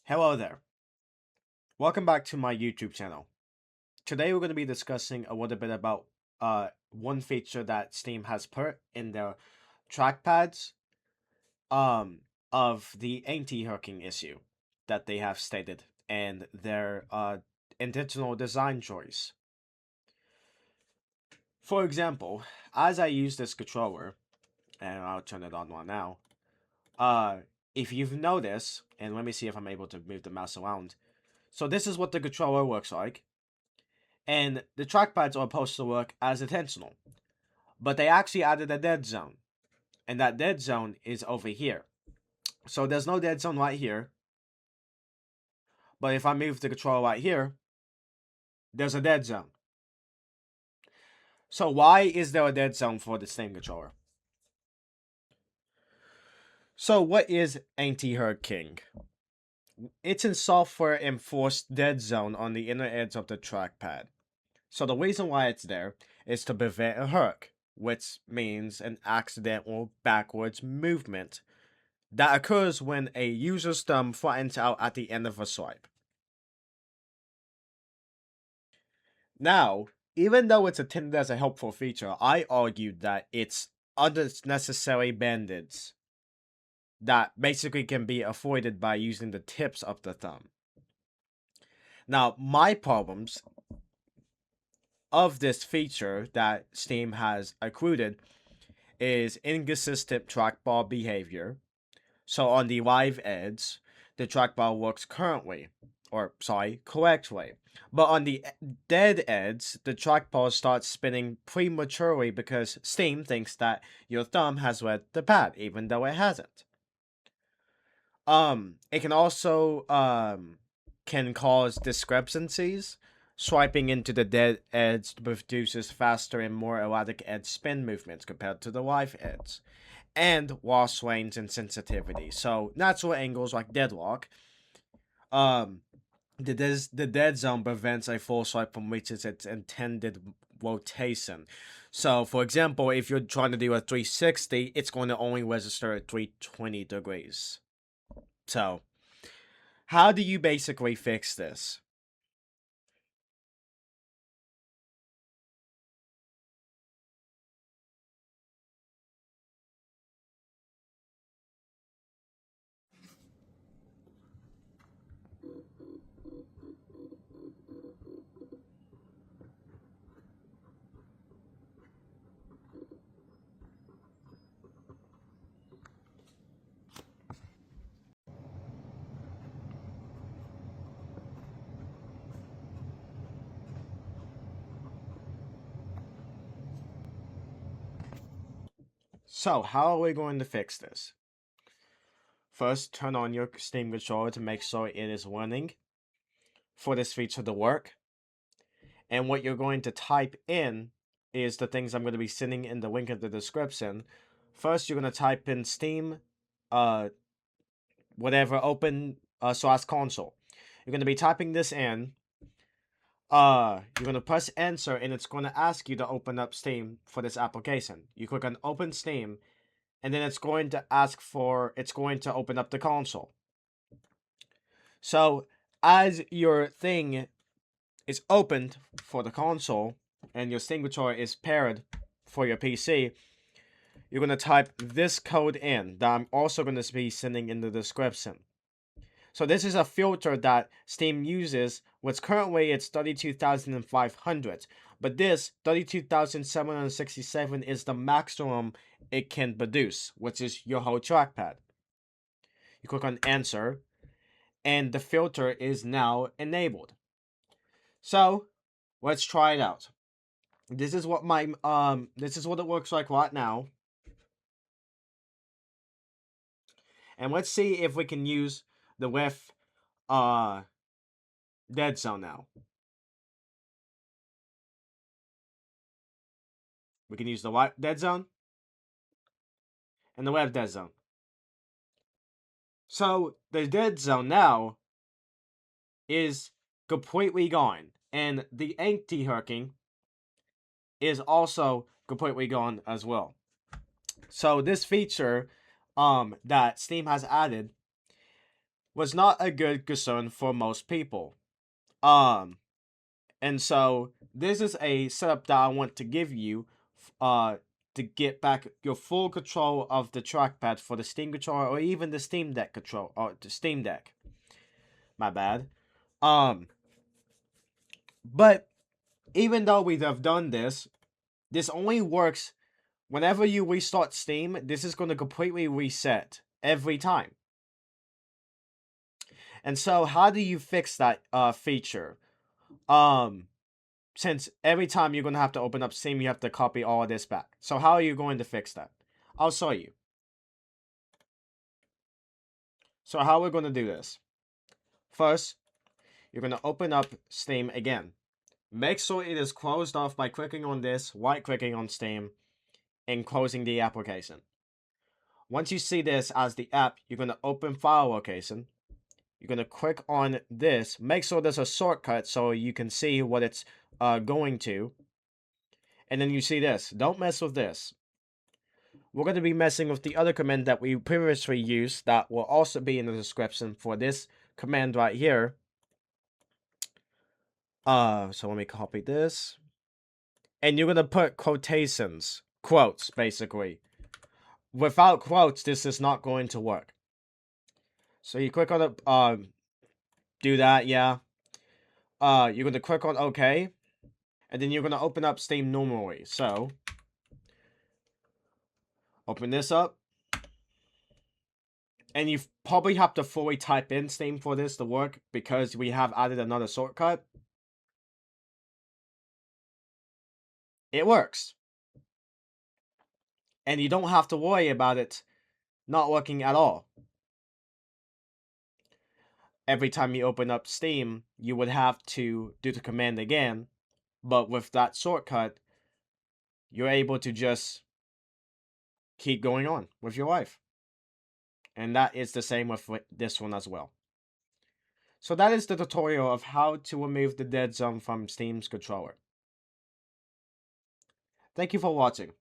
Hello there. Welcome back to my YouTube channel. Today we're going to be discussing a little bit about one feature that Steam has put in their trackpads of the anti-hooking issue that they have stated and their intentional design choice. For example, as I use this controller, and I'll turn it on right now, uh if you've noticed, and let me see if I'm able to move the mouse around. So this is what the controller looks like. And the trackpads are supposed to work as intentional. But they actually added a dead zone. And that dead zone is over here. So there's no dead zone right here. But if I move the controller right here, there's a dead zone. So why is there a dead zone for the Steam controller? So what is anti-hooking? It's a software enforced dead zone on the inner edge of the trackpad. So the reason why it's there is to prevent a hook, which means an accidental backwards movement that occurs when a user's thumb flattens out at the end of a swipe. Now, even though it's intended as a helpful feature, I argued that it's unnecessary band-aids that basically can be avoided by using the tips of the thumb. Now, my problems of this feature that Steam has included is inconsistent trackball behavior. So on the live edge, the trackball works correctly. But on the dead edge, the trackball starts spinning prematurely because Steam thinks that your thumb has read the pad, even though it hasn't. It can also can cause discrepancies. Swiping into the dead edge produces faster and more erratic edge spin movements compared to the live edge, and loss range and sensitivity. So natural angles like deadlock. The dead zone prevents a full swipe from reaching its intended rotation. So, for example, if you're trying to do a 360, it's going to only register at 320 degrees. So, how do you basically fix this? So, how are we going to fix this? First, turn on your Steam controller to make sure it is running for this feature to work. And what you're going to type in is the things I'm going to be sending in the link in the description. First, you're going to type in Steam, whatever, open source console. You're going to be typing this in. You're going to press enter, and it's going to ask you to open up Steam for this application. You click on open Steam, and then it's going to open up the console. So, as your thing is opened for the console and your Steam controller is paired for your PC, you're going to type this code in that I'm also going to be sending in the description. So this is a filter that Steam uses, which currently it's 32,500, but this 32,767 is the maximum it can produce, which is your whole trackpad. You click on answer, and the filter is now enabled. So let's try it out. This is what it looks like right now. And let's see if we can use the with dead zone now. We can use the white dead zone and the web dead zone. So the dead zone now is completely gone, and the anti-hooking is also completely gone as well. So this feature that Steam has added was not a good concern for most people. Um, and so this is a setup that I want to give you, uh, to get back your full control of the trackpad for the Steam controller or even the Steam Deck control or the Steam Deck. My bad. Um, but even though we have done this, this only works whenever you restart Steam. This is going to completely reset every time. And so, how do you fix that feature? Since every time you're going to have to open up Steam, you have to copy all of this back. So how are you going to fix that? I'll show you. So how we're going to do this. First, you're going to open up Steam again. Make sure it is closed off by clicking on this, right-clicking on Steam, and closing the application. Once you see this as the app, you're going to open file location. You're going to click on this. Make sure there's a shortcut so you can see what it's going to. And then you see this. Don't mess with this. We're going to be messing with the other command that we previously used that will also be in the description for this command right here. So let me copy this. And you're going to put quotations, quotes, basically. Without quotes, this is not going to work. So you click on the, do that, yeah. You're going to click on OK. And then you're going to open up Steam normally. So, open this up. And you probably have to fully type in Steam for this to work because we have added another shortcut. It works. And you don't have to worry about it not working at all. Every time you open up Steam, you would have to do the command again. But with that shortcut, you're able to just keep going on with your life. And that is the same with this one as well. So that is the tutorial of how to remove the dead zone from Steam's controller. Thank you for watching.